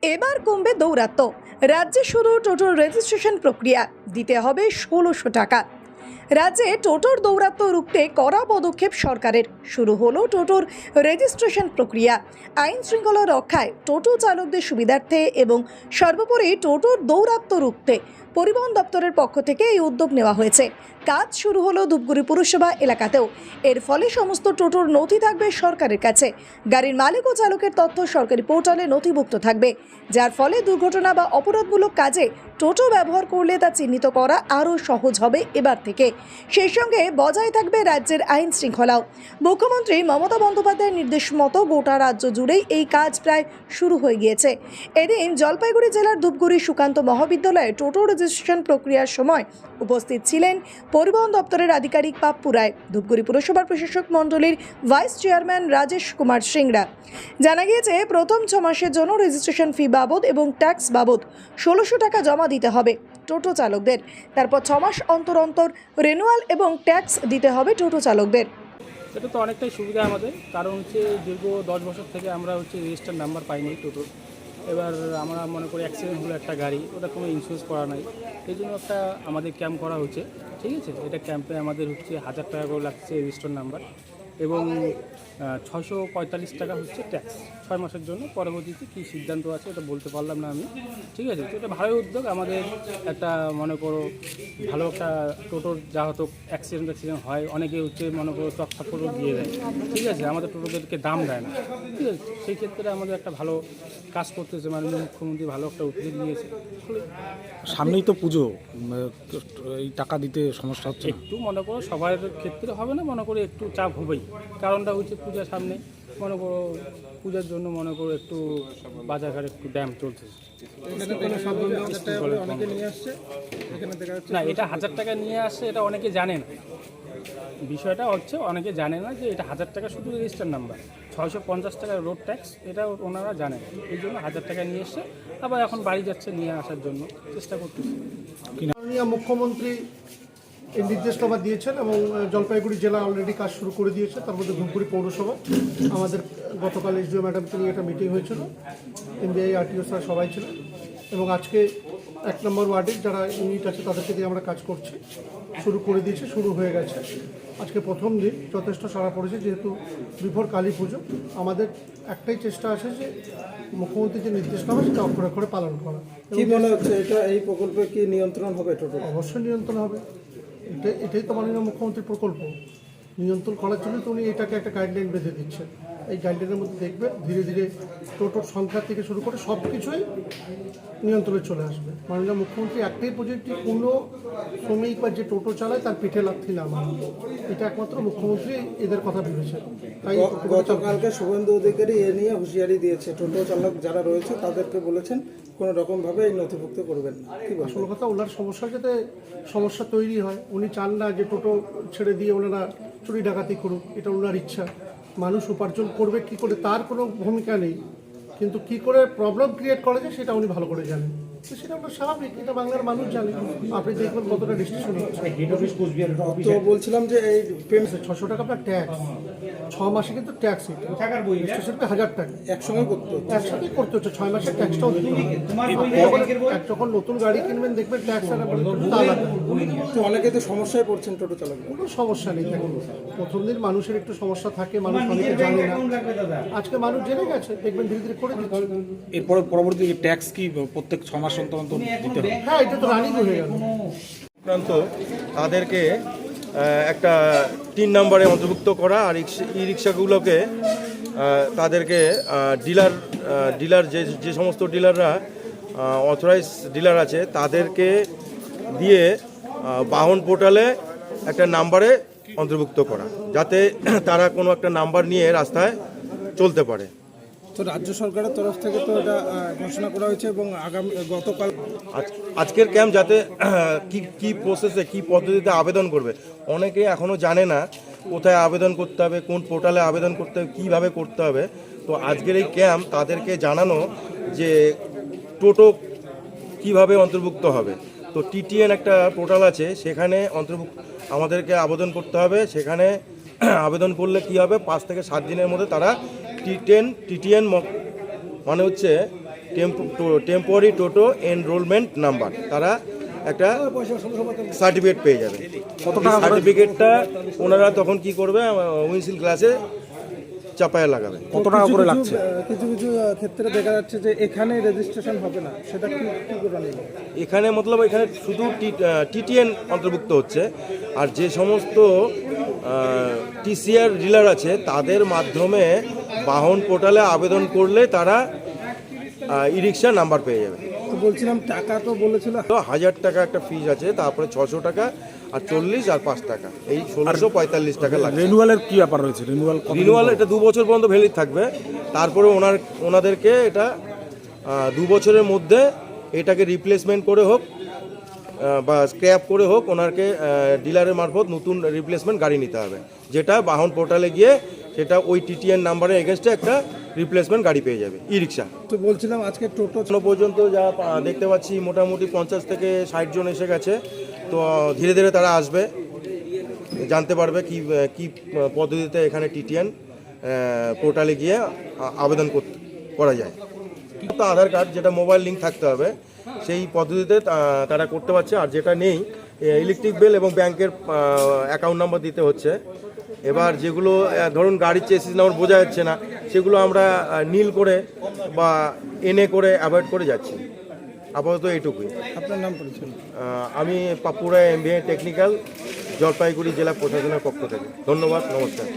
এবার কমবে দৌরাত্ম্য। রাজ্যে শুরু টোটোর রেজিস্ট্রেশন প্রক্রিয়া, দিতে হবে ১৬০০ টাকা। রাজ্যে টোটোর দৌরাত্ম্য রুখতে কড়া পদক্ষেপ সরকারের। শুরু হলো টোটোর রেজিস্ট্রেশন প্রক্রিয়া। আইন শৃঙ্খলা রক্ষায় টোটো চালকদের সুবিধার্থে এবং সর্বোপরি টোটোর দৌরাত্ম্য রুখতে পরিবহন দপ্তরের পক্ষ থেকে এই উদ্যোগ নেওয়া হয়েছে। কাজ শুরু হলো ধূপগুড়ি পুরসভা এলাকাতেও। এর ফলে সমস্ত টোটোর নথি থাকবে সরকারের কাছে। গাড়ির মালিক ও চালকের তথ্য সরকারি পোর্টালে নথিভুক্ত থাকবে, যার ফলে দুর্ঘটনা বা অপরাধমূলক কাজে টোটো ব্যবহার করলে তা চিহ্নিত করা আরও সহজ হবে এবার থেকে। সেই সঙ্গে বজায় থাকবে রাজ্যের আইন শৃঙ্খলাও। মুখ্যমন্ত্রী মমতা বন্দ্যোপাধ্যায়ের নির্দেশ মতো গোটা রাজ্য জুড়েই এই কাজ প্রায় শুরু হয়ে গিয়েছে। এদিন জলপাইগুড়ি জেলার ধূপগুড়ি সুকান্ত মহাবিদ্যালয়ে টোটো রেজিস্ট্রেশন প্রক্রিয়ার সময় উপস্থিত ছিলেন পরিবহন দপ্তরের আধিকারিক পাপ্পু রায়, ধূপগুড়ি পুরসভার প্রশাসক মণ্ডলীর ভাইস চেয়ারম্যান রাজেশ কুমার সিংরা। জানা গিয়েছে, প্রথম 6 মাসের জন্য রেজিস্ট্রেশন ফি বাবদ এবং ট্যাক্স বাবদ ১৬০০ টাকা জমা দিতে হবে টোটো চালকদের। তারপর 6 মাস অন্তর অন্তর রিনিউয়াল এবং ট্যাক্স দিতে হবে টোটো চালকদের। এটা তো অনেকটাই সুবিধা আমাদের, কারণ হচ্ছে দীর্ঘ 10 বছর থেকে আমরা রেজিস্টার নাম্বার পাইনি টোটোর। এবার আমরা মনে করি অ্যাক্সিডেন্ট হলো একটা গাড়ি, ওটা কোনো ইন্স্যুরেন্স করা নাই, এই জন্য একটা আমাদের ক্যাম্প করা হচ্ছে। ঠিক আছে, এটা ক্যাম্পে আমাদের 1000 টাকা করে লাগছে রেজিস্টার নাম্বার এবং 645 টাকা ট্যাক্স 6 মাসের জন্য। পরবর্তীতে কী সিদ্ধান্ত আছে এটা বলতে পারলাম না আমি। ঠিক আছে, তো এটা ভালোই উদ্যোগ আমাদের একটা, মনে করো ভালো একটা টোটোর যা হতো অ্যাক্সিডেন্ট হয়, অনেকে মনে করো চকচাপড়ও দিয়ে দেয়। ঠিক আছে, আমাদের টোটোদেরকে দাম দেয় না। ঠিক আছে, সেই ক্ষেত্রে আমাদের একটা ভালো কাজ করতেছে, মাননীয় মুখ্যমন্ত্রী ভালো একটা উদ্যোগ নিয়েছে। সামনেই তো পুজো, এই টাকা দিতে সমস্যা হচ্ছে না? একটু মনে করো সবার ক্ষেত্রে হবে না, মনে করো একটু চাপ হবেই, কারণটা পূজার সামনে, মনে করো পূজার জন্য মনে করো একটু বাজারঘাট একটু ড্যাম চলছে না। এটা 1000 টাকা নিয়ে আসছে, এটা অনেকে জানে না। বিষয়টা হচ্ছে অনেকে জানে না যে এটা 1000 টাকা শুধু রেজিস্টার নাম্বার, 650 টাকা রোড ট্যাক্স, এটা ওনারা জানেন। এই জন্য 1000 টাকা নিয়ে এসছে, আবার এখন বাড়ি যাচ্ছে নিয়ে আসার জন্য চেষ্টা করতেছে। মাননীয় মুখ্যমন্ত্রী এই নির্দেশনামা দিয়েছেন এবং জলপাইগুড়ি জেলা অলরেডি কাজ শুরু করে দিয়েছে। তার মধ্যে ধূপগুড়ি পৌরসভা, আমাদের গতকাল এসডিও ম্যাডামকে নিয়ে একটা মিটিং হয়েছিল, এমবিআই আরটিও স্যার সবাই ছিলেন এবং আজকে 1 নম্বর ওয়ার্ডের যারা ইউনিট আছে তাদেরকে দিয়ে আমরা কাজ করছি, শুরু করে দিয়েছি, শুরু হয়ে গেছে। আজকে প্রথম দিন, যথেষ্ট সাড়া পড়েছে, যেহেতু বিফোর কালী পুজো। আমাদের একটাই চেষ্টা আছে যে মুখ্যমন্ত্রীর যে নির্দেশনামা সেটা অক্ষরে অক্ষরে পালন করা। কি মনে হচ্ছে, এটা এই প্রকল্পে কি নিয়ন্ত্রণ হবে টোটো? অবশ্যই নিয়ন্ত্রণ হবে, এটাই তো মাননীয় মুখ্যমন্ত্রীর প্রকল্প। নিয়ন্ত্রণ করার জন্য তো উনি এটাকে একটা গাইডলাইন বেঁধে দিচ্ছেন। এই গাইডলাইনের মধ্যে দেখবে ধীরে ধীরে টোটোর সংখ্যা থেকে শুরু করে সব কিছুই নিয়ন্ত্রণে চলে আসবে। মাননীয় মুখ্যমন্ত্রী একটাই প্রজেক্টটি, কোনো শ্রমিক বা যে টোটো চালায় তার পিঠে লাথি না মানে, এটা একমাত্র মুখ্যমন্ত্রী এদের কথা ভেবেছেন। তাই গতকালকে শুভেন্দু অধিকারী এ নিয়ে হুঁশিয়ারি দিয়েছে, টোটো চালক যারা রয়েছে তাদেরকে বলেছেন কোনো রকমভাবে এই নথিভুক্ত করবেন না। কি আসল কথা, ওনার সমস্যা যাতে সমস্যা তৈরি হয়, উনি চান না যে টোটো ছেড়ে দিয়ে ওনারা চুরি ডাকাতি করুক, এটা ওনার ইচ্ছা। মানুষ উপার্জন করবে কি করে তার কোনো ভূমিকা নেই, কিন্তু কি করে প্রবলেম ক্রিয়েট করা যায় সেটা উনি ভালো করে জানেন। তো সেটা আমরা স্বাভাবিক, এটা বাংলার মানুষ জানে। আপনি দেখবেন কতটা রেজিস্ট্রেশন হচ্ছে। তো বলছিলাম যে এই 600 টাকা আপনার ট্যাক্স, 6 মাসে কিন্তু ট্যাক্স, রেজিস্ট্রেশনটা 1000 টাকা একসঙ্গে করতে হচ্ছে, একসাথেই করতে হচ্ছে। 6 মাসের ট্যাক্সটাও দিতে হবে। যখন নতুন গাড়ি কিনবেন দেখবেন ট্যাক্স আর আলাদা। তো অনেকে তো সমস্যায় পড়ছেন টোটো চালক। কোনো সমস্যা নেই, দেখুন প্রথম দিন মানুষের একটু সমস্যা থাকে, মানুষ অনেকে জানে না। আজকে মানুষ জেনে গেছে, দেখবেন ধীরে ধীরে করে দিচ্ছে। এরপরে পরবর্তী ট্যাক্স কি প্রত্যেক 6 মাস অন্তর অন্তর দিতে হবে? হ্যাঁ, এটা তো রানিং হয়ে গেল। তাদেরকে একটা 3 নম্বরে অন্তর্ভুক্ত করা, আর ই রিক্সাগুলোকে তাদেরকে ডিলার যে সমস্ত ডিলাররা অথরাইজ ডিলার আছে তাদেরকে দিয়ে বাহন পোর্টালে একটা নাম্বারে অন্তর্ভুক্ত করা, যাতে তারা কোনো একটা নাম্বার নিয়ে রাস্তায় চলতে পারে। তো রাজ্য সরকারের তরফ থেকে তো এটা ঘোষণা করা হয়েছে এবং গতকাল আজকের ক্যাম্প যাতে কি প্রসেসে, কি পদ্ধতিতে আবেদন করবে, অনেকে এখনও জানে না কোথায় আবেদন করতে হবে, কোন পোর্টালে আবেদন করতে হবে, কীভাবে করতে হবে। তো আজকের এই ক্যাম্প তাদেরকে জানানো যে টোটো কিভাবে অন্তর্ভুক্ত হবে। তো টিটিএন একটা পোর্টাল আছে, সেখানে আমাদেরকে আবেদন করতে হবে। সেখানে আবেদন করলে কি হবে, 5 থেকে 7 দিনের মধ্যে তারা টিটিএন মানে টেম্পোরারি টোটো এনরোলমেন্ট নাম্বার, তারা একটা সার্টিফিকেট পেয়ে যাবে। কত টাকা করে? সার্টিফিকেটটা ওনারা তখন কি করবে, উইন্ডশিল গ্লাসে চাপায় লাগাবে। কত টাকা করে লাগছে? কিছু কিছু ক্ষেত্রে দেখা যাচ্ছে যে এখানে রেজিস্ট্রেশন হবে না, সেটা কি কি করে নেবে? এখানে মতলব এখানে শুধু টিটিএন অন্তর্ভুক্ত হচ্ছে, আর যে সমস্ত টিসিআর ডিলার আছে তাদের মাধ্যমে বাহন পোর্টালে আবেদন করলে তারা ই রিক্সা নাম্বার পেয়ে যাবে। তো বলছিলাম টাকা তো বলেছিল তো 1000 টাকা একটা ফিজ আছে, তারপরে 600 টাকা আর 40 আর 5 টাকা, এই 1645 টাকা লাগবে। রিনিউয়ালের কি ব্যাপার রয়েছে? রিনিউয়াল এটা 2 বছর পর্যন্ত ভ্যালিড থাকবে। তারপরে ওনাদেরকে এটা 2 বছরের মধ্যে এটাকে রিপ্লেসমেন্ট করে হোক বা স্ক্র্যাপ করে হোক, ওনাকে ডিলারের মারফত নতুন রিপ্লেসমেন্ট গাড়ি নিতে হবে, যেটা বাহন পোর্টালে গিয়ে সেটা ওই টিটিএন নাম্বারের এগেনস্টে একটা রিপ্লেসমেন্ট গাড়ি পেয়ে যাবে, ই রিক্সা। তো বলছিলাম আজকে টোটো এখনো পর্যন্ত যা দেখতে পাচ্ছি মোটামুটি 50 থেকে 60 জন এসে গেছে। তো ধীরে ধীরে তারা আসবে, জানতে পারবে কি কি পদ্ধতিতে এখানে টিটিএন পোর্টালে গিয়ে আবেদন করা যায়। তো আধার কার্ড, যেটা মোবাইল লিঙ্ক থাকতে হবে, সেই পদ্ধতিতে তারা করতে পারছে। আর যেটা নেই, ইলেকট্রিক বিল এবং ব্যাংকের অ্যাকাউন্ট নাম্বার দিতে হচ্ছে। এবার যেগুলো ধরুন গাড়ির চেসিস নাম্বার বোঝা যাচ্ছে না, সেগুলো আমরা নীল করে বা এনে করে অ্যাভয়েড করে যাচ্ছি। আপাতত এইটুকুই। আপনার নাম পরিচয়? আমি পাপুরা MBA টেকনিক্যাল, জলপাইগুড়ি জেলা প্রশাসনের পক্ষ থেকে। ধন্যবাদ, নমস্কার।